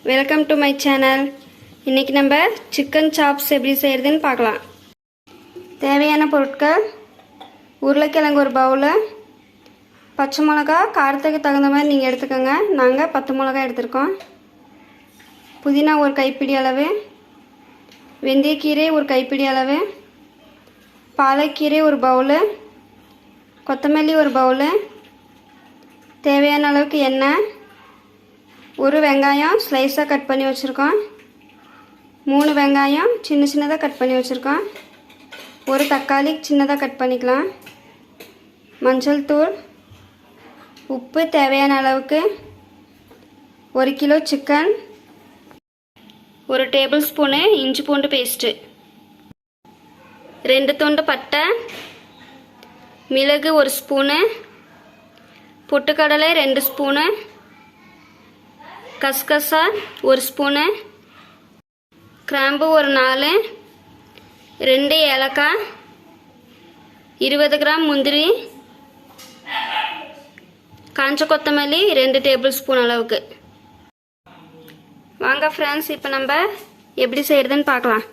Welcome to my channel. இன்றைக்கி நம்ம chicken chops எப்படி செய்கிறதுன்னு பார்க்கலாம். தேவையான பொருட்கள்: உருளைக்கிழங்கு ஒரு பவுலு, பச்சை மிளகா காரத்துக்கு தகுந்த மாதிரி நீங்கள் எடுத்துக்கோங்க. நாங்கள் 10 மிளகா எடுத்துருக்கோம். புதினா ஒரு கைப்பிடி அளவு, வெந்தயக்கீரை ஒரு கைப்பிடி அளவு, பாலக்கீரை ஒரு பவுலு, கொத்தமல்லி ஒரு பவுலு, தேவையான அளவுக்கு எண்ணெய், ஒரு வெங்காயம் ஸ்லைஸாக கட் பண்ணி வச்சுருக்கோம், 3 வெங்காயம் சின்ன சின்னதாக கட் பண்ணி வச்சுருக்கோம், ஒரு தக்காளி சின்னதாக கட் பண்ணிக்கலாம், மஞ்சள் தூள், உப்பு தேவையான அளவுக்கு, 1 கிலோ சிக்கன், 1 டேபிள் ஸ்பூனு இஞ்சி பூண்டு பேஸ்ட்டு, 2 துண்டு பட்டை, மிளகு 1 ஸ்பூனு, பொட்டுக்கடலை 2 ஸ்பூனு, கசகசா 1 ஸ்பூனு, கிராம்பு ஒரு 4, 2 ஏலக்காய், 20 கிராம் முந்திரி, காஞ்ச கொத்தமல்லி 2 டேபிள் ஸ்பூன் அளவுக்கு. வாங்க ஃப்ரெண்ட்ஸ், இப்போ நம்ம எப்படி செய்கிறதுன்னு பார்க்கலாம்.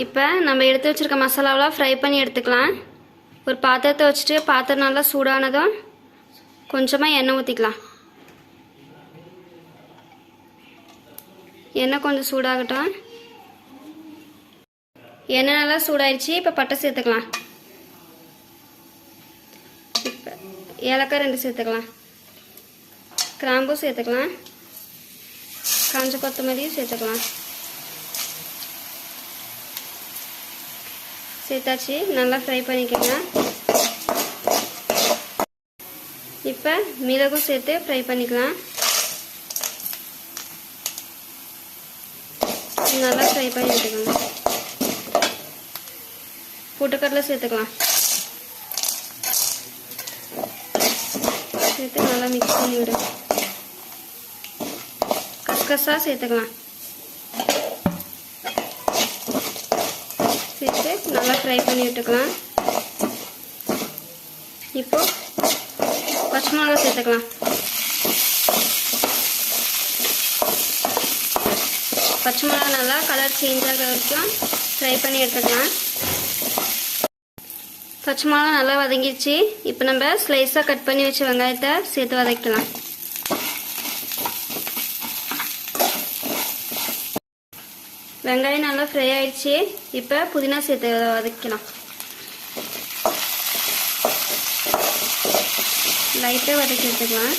இப்போ நம்ம எடுத்து வச்சுருக்க மசாலாவெலாம் ஃப்ரை பண்ணி எடுத்துக்கலாம். ஒரு பாத்திரத்தை வச்சுட்டு பாத்திரம் நல்லா சூடானதும் கொஞ்சமாக எண்ணெய் ஊற்றிக்கலாம். எண்ணெய் கொஞ்சம் சூடாகட்டும். எண்ணெய் நல்லா சூடாயிடுச்சு. இப்போ பட்டை சேர்த்துக்கலாம். இப்போ ஏலக்காய் 2 சேர்த்துக்கலாம், கிராம்பு சேர்த்துக்கலாம், காஞ்ச கொத்தமல்லியும் சேர்த்துக்கலாம். சேர்த்தாச்சு, நல்லா ஃப்ரை பண்ணிக்கோங்க. இப்போ மிளகும் சேர்த்து ஃப்ரை பண்ணிக்கலாம். நல்லா ஃப்ரை பண்ணி விட்டுக்கோங்க. பொட்டுக்கடலை சேர்த்துக்கலாம். சேர்த்து நல்லா மிக்ஸ் பண்ணி விடு. கசகசா சேர்த்துக்கலாம். சேர்த்து நல்லா ஃப்ரை பண்ணி விட்டுக்கலாம். இப்போ பச்சை மிளகா சேர்த்துக்கலாம். பச்சை மிளகா நல்லா கலர் சேஞ்ச் ஆகிற வரைக்கும் ஃப்ரை பண்ணி எடுத்துக்கலாம். பச்சை மிளகா நல்லா வதங்கிடுச்சு. இப்போ நம்ம ஸ்லைஸாக கட் பண்ணி வச்ச வெங்காயத்தை சேர்த்து வதக்கலாம். வெங்காயம் நல்லா ஃப்ரை ஆயிடுச்சு. இப்போ புதினா சேர்த்து வதக்கலாம். லைட்டாக வதக்கி எடுத்துக்கலாம்.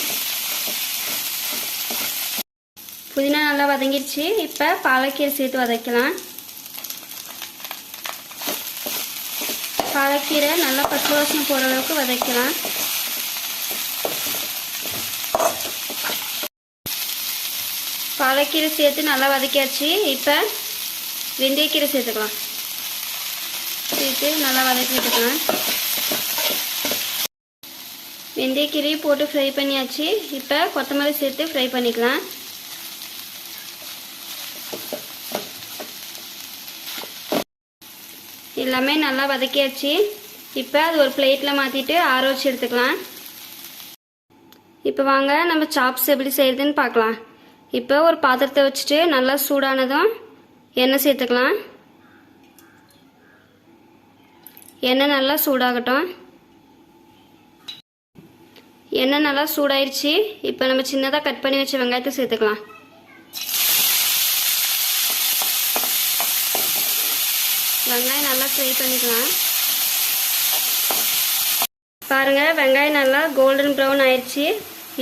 புதினா நல்லா வதங்கிடுச்சு. இப்போ பாலக்கீரை சேர்த்து வதக்கலாம். பாலக்கீரை நல்லா பச்சை வாசனை போகிற அளவுக்கு வதக்கலாம். பாலக்கீரை சேர்த்து நல்லா வதக்கியாச்சு. இப்போ வெந்தயக்கீரை சேர்த்துக்கலாம். சேர்த்து நல்லா வதக்கி விட்டுக்கலாம். வெந்தயக்கீரையை போட்டு ஃப்ரை பண்ணியாச்சு. இப்போ கொத்தமல்லி சேர்த்து ஃப்ரை பண்ணிக்கலாம். எல்லாமே நல்லா வதக்கியாச்சு. இப்போ அது ஒரு பிளேட்டில் மாற்றிட்டு ஆற வச்சு எடுத்துக்கலாம். இப்போ வாங்க நம்ம சாப்ஸ் எப்படி செய்கிறதுன்னு பார்க்கலாம். இப்போ ஒரு பாத்திரத்தை வச்சுட்டு நல்லா சூடானதும் எண்ணெய் சேர்த்துக்கலாம். எண்ணெய் நல்லா சூடாகட்டும். எண்ணெய் நல்லா சூடாயிருச்சு. இப்போ நம்ம சின்னதாக கட் பண்ணி வச்ச வெங்காயத்தை சேர்த்துக்கலாம். வெங்காயம் நல்லா ஃப்ரை பண்ணிக்கலாம். பாருங்கள், வெங்காயம் நல்லா கோல்டன் ப்ரௌன் ஆயிடுச்சு.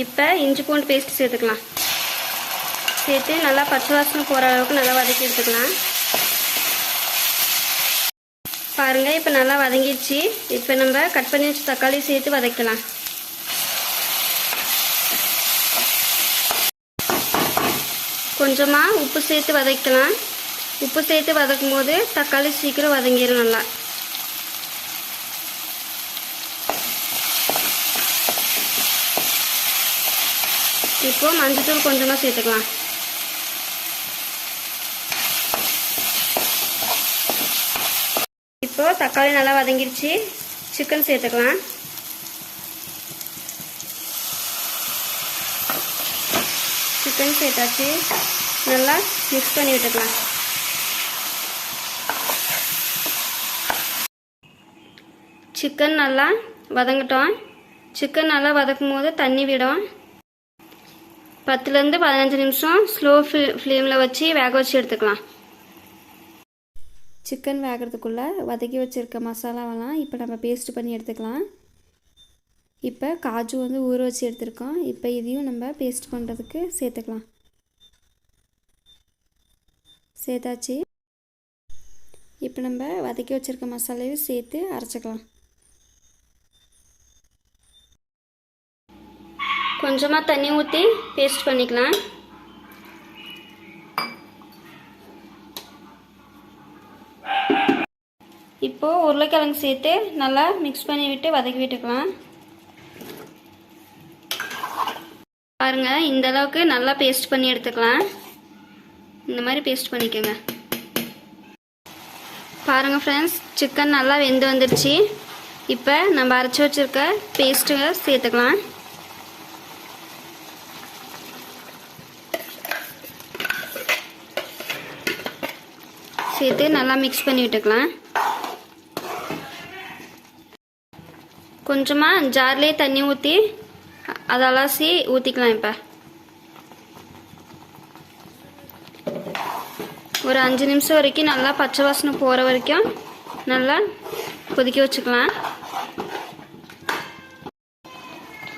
இப்போ இஞ்சி பூண்டு பேஸ்ட் சேர்த்துக்கலாம். சேர்த்து நல்லா பச்சை வாசனை போகிற அளவுக்கு நல்லா வதக்கி எடுத்துக்கலாம். பாருங்கள், இப்போ நல்லா வதங்கிடுச்சு. இப்போ நம்ம கட் பண்ணி வச்ச தக்காளி சேர்த்து வதக்கலாம். கொஞ்சமாக உப்பு சேர்த்து வதக்கலாம். உப்பு சேர்த்து வதக்கும் போது தக்காளி சீக்கிரம் வதங்கிடும் நல்லா. இப்போ மஞ்சள் கொஞ்சமாக சேர்த்துக்கலாம். இப்போ தக்காளி நல்லா வதங்கிருச்சு. சிக்கன் சேர்த்துக்கலாம். சிக்கன் சேர்த்தாச்சு. நல்லா மிக்ஸ் பண்ணி விட்டுக்கலாம். சிக்கன் நல்லா வதங்கட்டும். சிக்கன் நல்லா வதக்கும் போது தண்ணி விடும். 10லேருந்து 15 நிமிஷம் ஸ்லோ ஃப்ளேமில் வச்சு வேக வச்சு எடுத்துக்கலாம். சிக்கன் வேகிறதுக்குள்ளே வதக்கி வச்சுருக்க மசாலாவெல்லாம் இப்போ நம்ம பேஸ்ட் பண்ணி எடுத்துக்கலாம். இப்போ காஜு வந்து ஊற வச்சு எடுத்துருக்கோம். இப்போ இதையும் நம்ம பேஸ்ட் பண்ணுறதுக்கு சேர்த்துக்கலாம். சேர்த்தாச்சு. இப்போ நம்ம வதக்கி வச்சுருக்க மசாலாவையும் சேர்த்து அரைச்சிக்கலாம். கொஞ்சமாக தண்ணி ஊற்றி பேஸ்ட் பண்ணிக்கலாம். இப்போது உருளைக்கிழங்கு சேர்த்து நல்லா மிக்ஸ் பண்ணி விட்டு வதக்கி விட்டுக்கலாம். பாருங்கள், இந்த அளவுக்கு நல்லா பேஸ்ட் பண்ணி எடுத்துக்கலாம். இந்த மாதிரி பேஸ்ட் பண்ணிக்கோங்க. பாருங்கள் ஃப்ரெண்ட்ஸ், சிக்கன் நல்லா வெந்து வந்துடுச்சு. இப்போ நம்ம அரைச்சி வச்சுருக்க பேஸ்ட்டுங்க சேர்த்துக்கலாம். சேர்த்து நல்லா மிக்ஸ் பண்ணி விட்டுக்கலாம். கொஞ்சமாக ஜார்லேயே தண்ணி ஊற்றி அதை அலசி ஊற்றிக்கலாம். இப்போ ஒரு 5 நிமிஷம் வரைக்கும் நல்லா பச்சை வாசனை போகிற வரைக்கும் நல்லா கொதிக்க வச்சுக்கலாம்.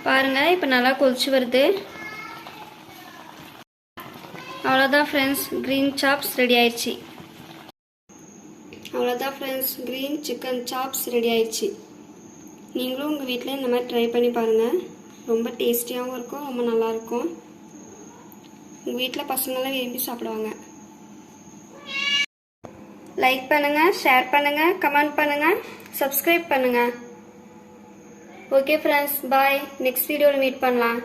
பாருங்கள், இப்போ நல்லா கொதிச்சு வருது. அவ்வளோதான் ஃப்ரெண்ட்ஸ், க்ரீன் சாப்ஸ் ரெடி ஆயிடுச்சு. அவ்வளோதான் friends, green chicken chops ready ஆயிடுச்சு. நீங்களும் உங்கள் வீட்டில் இந்த மாதிரி ட்ரை பண்ணி பாருங்கள். ரொம்ப டேஸ்டியாகவும் இருக்கும், ரொம்ப நல்லாயிருக்கும். உங்கள் வீட்டில் பசங்களாம் விரும்பி சாப்பிடுவாங்க. லைக் பண்ணுங்கள், ஷேர் பண்ணுங்கள், கமெண்ட் பண்ணுங்கள், சப்ஸ்கிரைப் பண்ணுங்கள். ஓகே ஃப்ரெண்ட்ஸ், பாய். நெக்ஸ்ட் வீடியோவில் மீட் பண்ணலாம்.